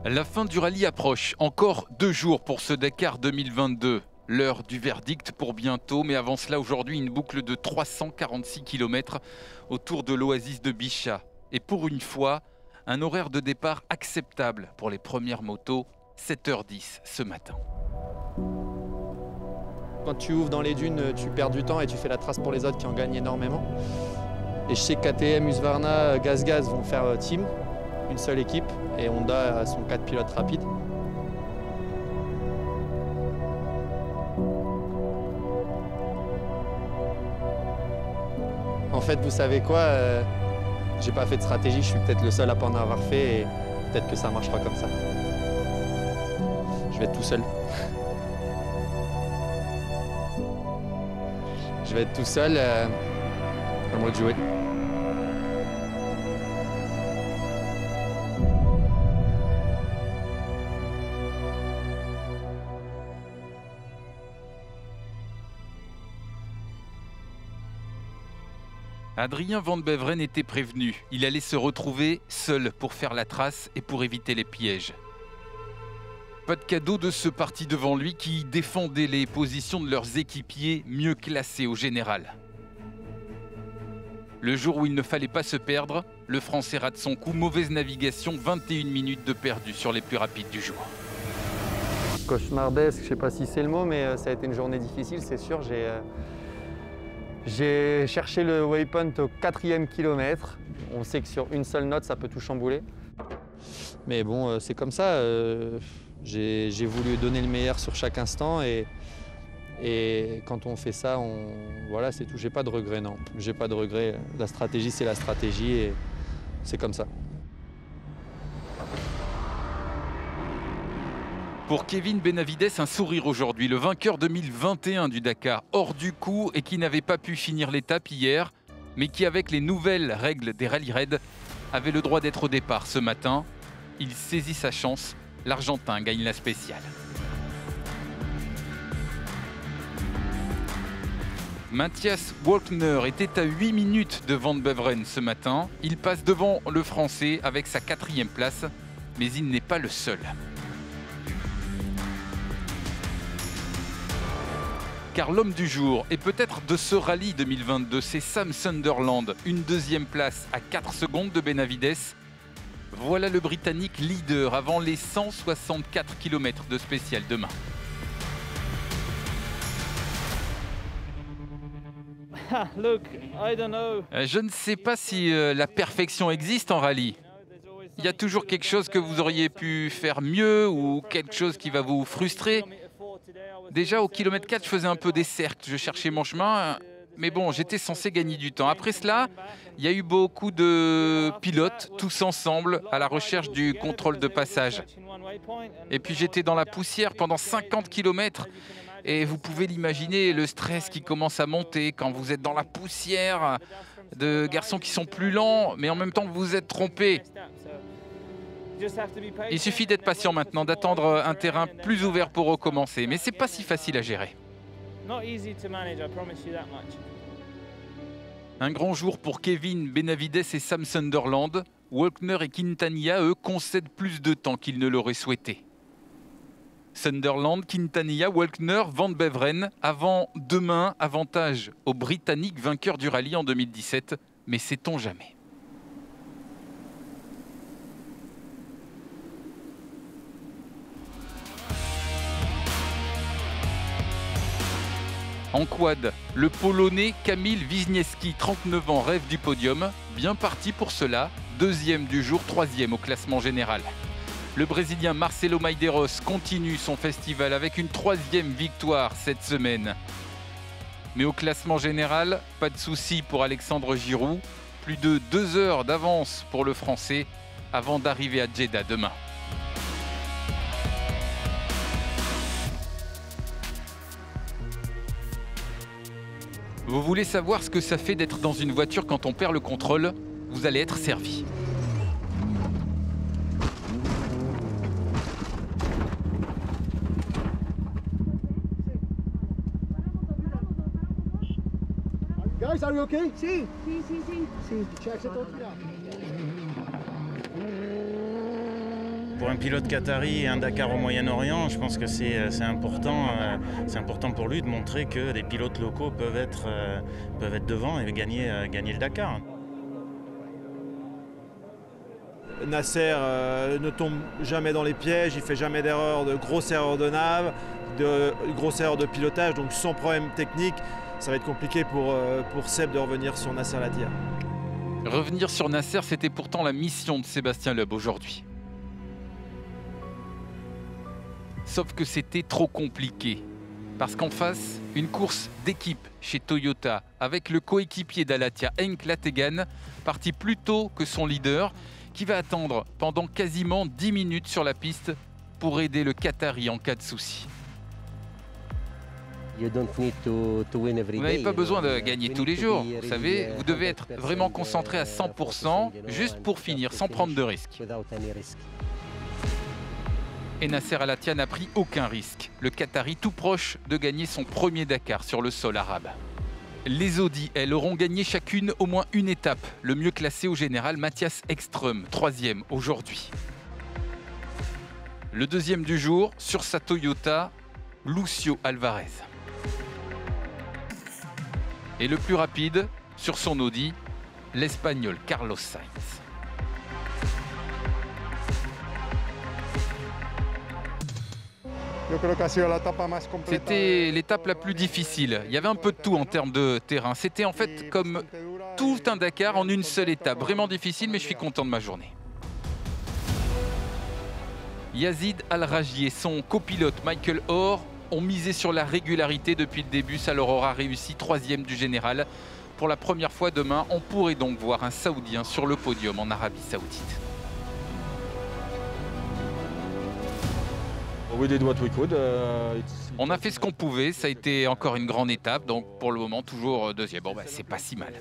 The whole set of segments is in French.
La fin du rallye approche. Encore 2 jours pour ce Dakar 2022. L'heure du verdict pour bientôt, mais avant cela, aujourd'hui, une boucle de 346 km autour de l'oasis de Bichat. Et pour une fois, un horaire de départ acceptable pour les premières motos, 7h10 ce matin. Quand tu ouvres dans les dunes, tu perds du temps et tu fais la trace pour les autres qui en gagnent énormément. Et je sais que KTM, Husqvarna, GazGaz vont faire team, une seule équipe, et Honda a son 4 pilotes rapides. En fait, vous savez quoi, j'ai pas fait de stratégie, je suis peut-être le seul à pas en avoir fait et peut-être que ça marchera comme ça. Je vais être tout seul. Je vais être tout seul, à moi de jouer. Adrien Van Beveren était prévenu. Il allait se retrouver seul pour faire la trace et pour éviter les pièges. Pas de cadeau de ce parti devant lui qui défendait les positions de leurs équipiers mieux classés au général. Le jour où il ne fallait pas se perdre, le Français rate son coup. Mauvaise navigation, 21 minutes de perdu sur les plus rapides du jour. Cauchemardesque, je ne sais pas si c'est le mot, mais ça a été une journée difficile, c'est sûr. J'ai cherché le waypoint au 4e kilomètre. On sait que sur une seule note, ça peut tout chambouler. Mais bon, c'est comme ça. J'ai voulu donner le meilleur sur chaque instant et quand on fait ça, voilà, c'est tout. J'ai pas de regrets, non. J'ai pas de regrets. La stratégie, c'est la stratégie et c'est comme ça. Pour Kevin Benavides, un sourire aujourd'hui. Le vainqueur 2021 du Dakar, hors du coup et qui n'avait pas pu finir l'étape hier, mais qui, avec les nouvelles règles des rallye raids, avait le droit d'être au départ ce matin. Il saisit sa chance. L'Argentin gagne la spéciale. Matthias Walkner était à 8 minutes de Van Beveren ce matin. Il passe devant le Français avec sa 4e place, mais il n'est pas le seul. Car l'homme du jour, et peut-être de ce rallye 2022, c'est Sam Sunderland. Une 2e place à 4 secondes de Benavides. Voilà le Britannique leader avant les 164 km de spécial demain. Je ne sais pas si la perfection existe en rallye. Il y a toujours quelque chose que vous auriez pu faire mieux ou quelque chose qui va vous frustrer. Déjà au kilomètre 4, je faisais un peu des cercles, je cherchais mon chemin, mais bon, j'étais censé gagner du temps. Après cela, il y a eu beaucoup de pilotes, tous ensemble, à la recherche du contrôle de passage. Et puis j'étais dans la poussière pendant 50 km, et vous pouvez l'imaginer, le stress qui commence à monter quand vous êtes dans la poussière, de garçons qui sont plus lents, mais en même temps vous vous êtes trompé. Il suffit d'être patient maintenant, d'attendre un terrain plus ouvert pour recommencer. Mais c'est pas si facile à gérer. Un grand jour pour Kevin Benavides et Sam Sunderland. Walkner et Quintanilla, eux, concèdent plus de temps qu'ils ne l'auraient souhaité. Sunderland, Quintanilla, Walkner, Van Beveren, avant demain, avantage aux Britanniques vainqueurs du rallye en 2017. Mais sait-on jamais ? En quad, le Polonais Kamil Wisniewski, 39 ans, rêve du podium. Bien parti pour cela, 2e du jour, 3e au classement général. Le Brésilien Marcelo Maideiros continue son festival avec une 3e victoire cette semaine. Mais au classement général, pas de souci pour Alexandre Giroud. Plus de 2 heures d'avance pour le Français avant d'arriver à Jeddah demain. Vous voulez savoir ce que ça fait d'être dans une voiture quand on perd le contrôle? Vous allez être servi. Guys, are you okay? Sí, sí, sí, sí. Sí, check it out. Pour un pilote qatari et un Dakar au Moyen-Orient, je pense que c'est important pour lui de montrer que des pilotes locaux peuvent être devant et gagner le Dakar. Nasser ne tombe jamais dans les pièges, il fait jamais d'erreur, de grosses erreurs de nav, de grosses erreurs de pilotage, donc sans problème technique, ça va être compliqué pour Seb de revenir sur Nasser Al-Attiyah. Revenir sur Nasser, c'était pourtant la mission de Sébastien Loeb aujourd'hui. Sauf que c'était trop compliqué. Parce qu'en face, une course d'équipe chez Toyota avec le coéquipier d'Al-Attiyah, Henk Lategan, parti plus tôt que son leader, qui va attendre pendant quasiment 10 minutes sur la piste pour aider le Qatari en cas de souci. Vous n'avez pas besoin de gagner tous les jours. Vous savez, vous devez être vraiment concentré à 100% juste pour finir, sans prendre de risques. Et Nasser Al-Attiyah n'a pris aucun risque. Le Qatari tout proche de gagner son premier Dakar sur le sol arabe. Les Audi, elles, auront gagné chacune au moins une étape. Le mieux classé au général, Mathias Ekström, 3e aujourd'hui. Le deuxième du jour, sur sa Toyota, Lucio Alvarez. Et le plus rapide, sur son Audi, l'Espagnol Carlos Sainz. C'était l'étape la plus difficile. Il y avait un peu de tout en termes de terrain. C'était en fait comme tout un Dakar en une seule étape. Vraiment difficile, mais je suis content de ma journée. Yazid Al-Rajhi et son copilote Michael Orr ont misé sur la régularité depuis le début. Ça leur aura réussi 3e du général. Pour la première fois demain, on pourrait donc voir un Saoudien sur le podium en Arabie Saoudite. On a fait ce qu'on pouvait, ça a été encore une grande étape, donc pour le moment toujours deuxième. Bon, c'est pas si mal.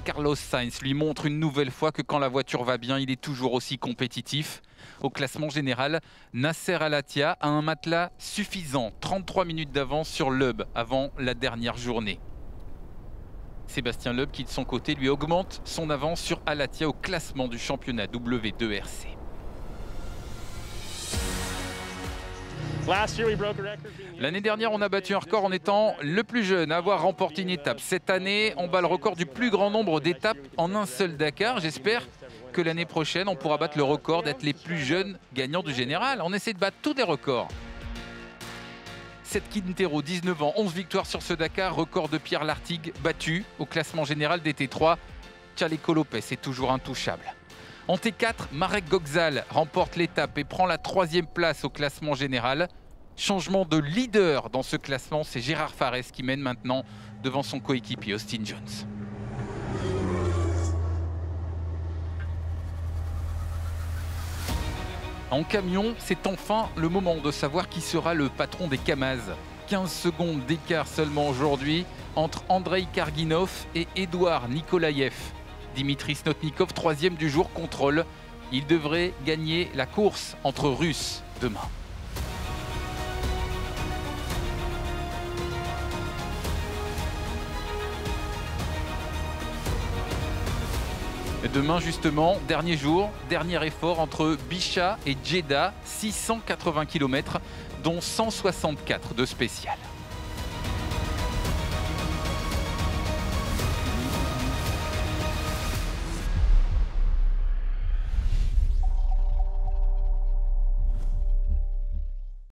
Carlos Sainz lui montre une nouvelle fois que quand la voiture va bien, il est toujours aussi compétitif. Au classement général, Nasser Al-Attiyah a un matelas suffisant, 33 minutes d'avance sur Loeb avant la dernière journée. Sébastien Loeb qui de son côté lui augmente son avance sur Al-Attiyah au classement du championnat W2RC. L'année dernière, on a battu un record en étant le plus jeune à avoir remporté une étape. Cette année, on bat le record du plus grand nombre d'étapes en un seul Dakar. J'espère que l'année prochaine, on pourra battre le record d'être les plus jeunes gagnants du général. On essaie de battre tous les records. Seth Quintero, 19 ans, 11 victoires sur ce Dakar. Record de Pierre Lartigue battu au classement général des T3. Chaleco Lopez est toujours intouchable. En T4, Marek Gogzal remporte l'étape et prend la 3e place au classement général. Changement de leader dans ce classement, c'est Gérard Fares qui mène maintenant devant son coéquipier Austin Jones. En camion, c'est enfin le moment de savoir qui sera le patron des Kamaz. 15 secondes d'écart seulement aujourd'hui entre Andrei Karginov et Edouard Nikolaev. Dimitri Snotnikov, 3e du jour, contrôle. Il devrait gagner la course entre Russes demain. Demain, justement, dernier jour, dernier effort entre Bichat et Jeddah, 680 km, dont 164 de spécial.